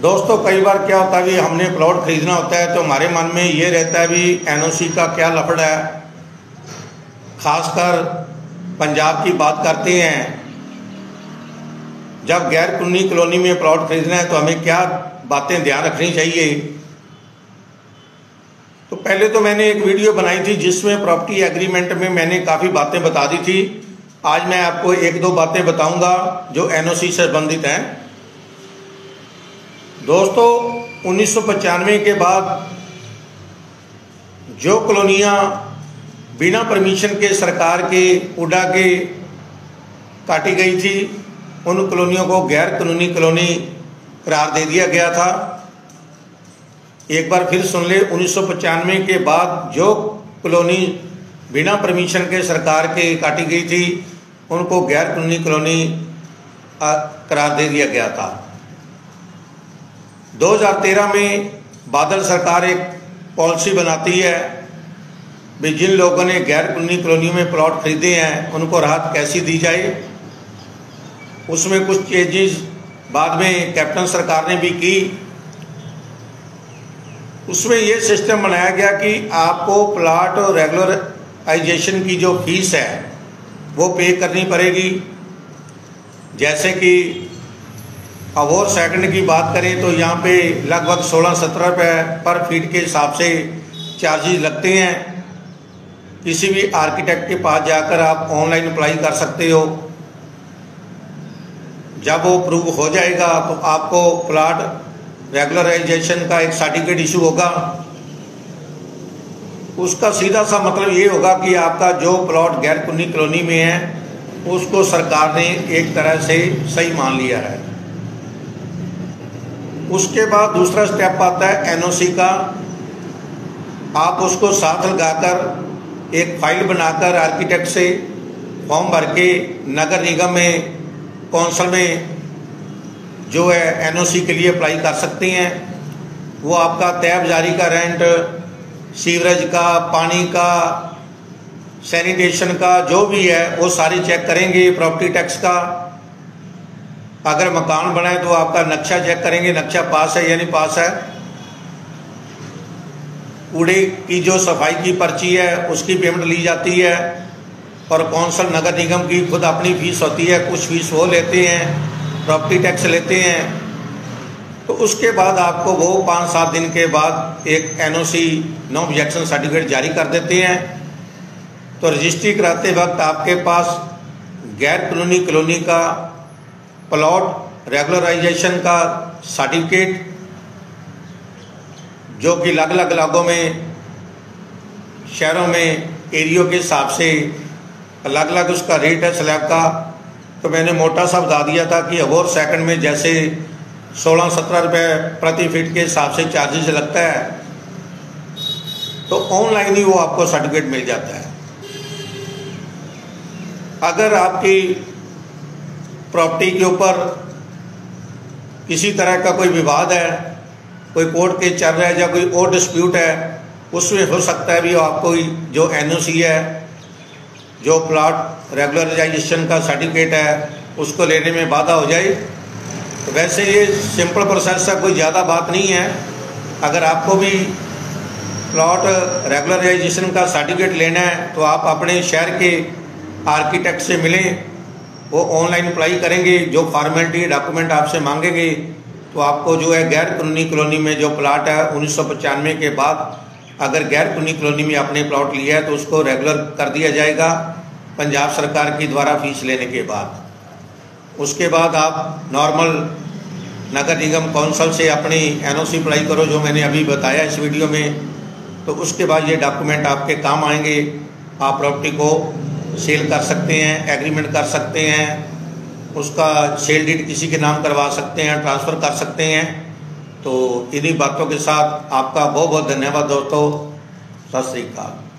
दोस्तों कई बार क्या होता है भी हमने प्लॉट खरीदना होता है तो हमारे मन में ये रहता है भी एनओसी का क्या लफड़ा है। खासकर पंजाब की बात करते हैं, जब गैर कानूनी कॉलोनी में प्लॉट खरीदना है तो हमें क्या बातें ध्यान रखनी चाहिए। तो पहले तो मैंने एक वीडियो बनाई थी जिसमें प्रॉपर्टी एग्रीमेंट में मैंने काफ़ी बातें बता दी थी। आज मैं आपको एक दो बातें बताऊंगा जो एनओसी से संबंधित हैं। दोस्तों 1995 के बाद जो कॉलोनियाँ बिना परमिशन के सरकार के उड़ा के काटी गई थी उन कॉलोनियों को गैर कानूनी कॉलोनी करार दे दिया गया था। एक बार फिर सुन ले, 1995 के बाद जो कॉलोनी बिना परमिशन के सरकार के काटी गई थी उनको गैर कानूनी कॉलोनी करार दे दिया गया था। 2013 में बादल सरकार एक पॉलिसी बनाती है भी जिन लोगों ने गैर कानूनी कॉलोनियों में प्लॉट खरीदे हैं उनको राहत कैसी दी जाए। उसमें कुछ चेंजेस बाद में कैप्टन सरकार ने भी की। उसमें ये सिस्टम बनाया गया कि आपको प्लॉट और रेगुलराइजेशन की जो फीस है वो पे करनी पड़ेगी। जैसे कि अवोर सेकंड की बात करें तो यहाँ पे लगभग 16-17 रुपये पर फीट के हिसाब से चार्जेस लगते हैं। किसी भी आर्किटेक्ट के पास जाकर आप ऑनलाइन अप्लाई कर सकते हो। जब वो अप्रूव हो जाएगा तो आपको प्लॉट रेगुलराइजेशन का एक सर्टिफिकेट इशू होगा। उसका सीधा सा मतलब ये होगा कि आपका जो प्लॉट गैर कानूनी कॉलोनी में है उसको सरकार ने एक तरह से सही मान लिया है। उसके बाद दूसरा स्टेप आता है एनओसी का। आप उसको साथ लगाकर एक फाइल बनाकर आर्किटेक्ट से फॉर्म भर के नगर निगम में कौंसल में जो है एनओसी के लिए अप्लाई कर सकते हैं। वो आपका तयबजारी का रेंट, सीवरेज का, पानी का, सैनिटेशन का जो भी है वो सारे चेक करेंगे। प्रॉपर्टी टैक्स का, अगर मकान बना है तो आपका नक्शा चेक करेंगे, नक्शा पास है या नहीं पास है। कूड़े की जो सफाई की पर्ची है उसकी पेमेंट ली जाती है और कौंसल नगर निगम की खुद अपनी फीस होती है। कुछ फीस वो लेते हैं, प्रॉपर्टी टैक्स लेते हैं। तो उसके बाद आपको वो 5-7 दिन के बाद एक एनओसी नो ऑब्जेक्शन सर्टिफिकेट जारी कर देते हैं। तो रजिस्ट्री कराते वक्त आपके पास गैर कानूनी कॉलोनी का प्लॉट रेगुलराइजेशन का सर्टिफिकेट जो कि अलग अलग इलाकों में, शहरों में, एरियो के हिसाब से अलग अलग उसका रेट है स्लैब का। तो मैंने मोटा सा बता दिया था कि अवोर सेकंड में जैसे 16-17 रुपये प्रति फीट के हिसाब से चार्जेस लगता है, तो ऑनलाइन ही वो आपको सर्टिफिकेट मिल जाता है। अगर आपकी प्रॉपर्टी के ऊपर किसी तरह का कोई विवाद है, कोई कोर्ट केस चल रहा है या कोई और डिस्प्यूट है, उसमें हो सकता है भी आपको जो एनओसी है, जो प्लॉट रेगुलराइजेशन का सर्टिफिकेट है, उसको लेने में बाधा हो जाए। तो वैसे ये सिंपल प्रोसेस है, कोई ज़्यादा बात नहीं है। अगर आपको भी प्लॉट रेगुलराइजेशन का सर्टिफिकेट लेना है तो आप अपने शहर के आर्किटेक्ट से मिलें, वो ऑनलाइन अप्लाई करेंगे। जो फॉर्मेलिटी डॉक्यूमेंट आपसे मांगेंगे तो आपको जो है गैर कानूनी कॉलोनी में जो प्लॉट है 1995 के बाद अगर गैर कानूनी कॉलोनी में आपने प्लॉट लिया है तो उसको रेगुलर कर दिया जाएगा पंजाब सरकार की द्वारा फीस लेने के बाद। उसके बाद आप नॉर्मल नगर निगम कौंसल से अपनी एनओसी अप्लाई करो जो मैंने अभी बताया इस वीडियो में। तो उसके बाद ये डॉक्यूमेंट आपके काम आएंगे। आप प्रॉपर्टी को सेल कर सकते हैं, एग्रीमेंट कर सकते हैं, उसका सेल डीड किसी के नाम करवा सकते हैं, ट्रांसफ़र कर सकते हैं। तो इन्हीं बातों के साथ आपका बहुत बहुत धन्यवाद दोस्तों। सत श्री अकाल।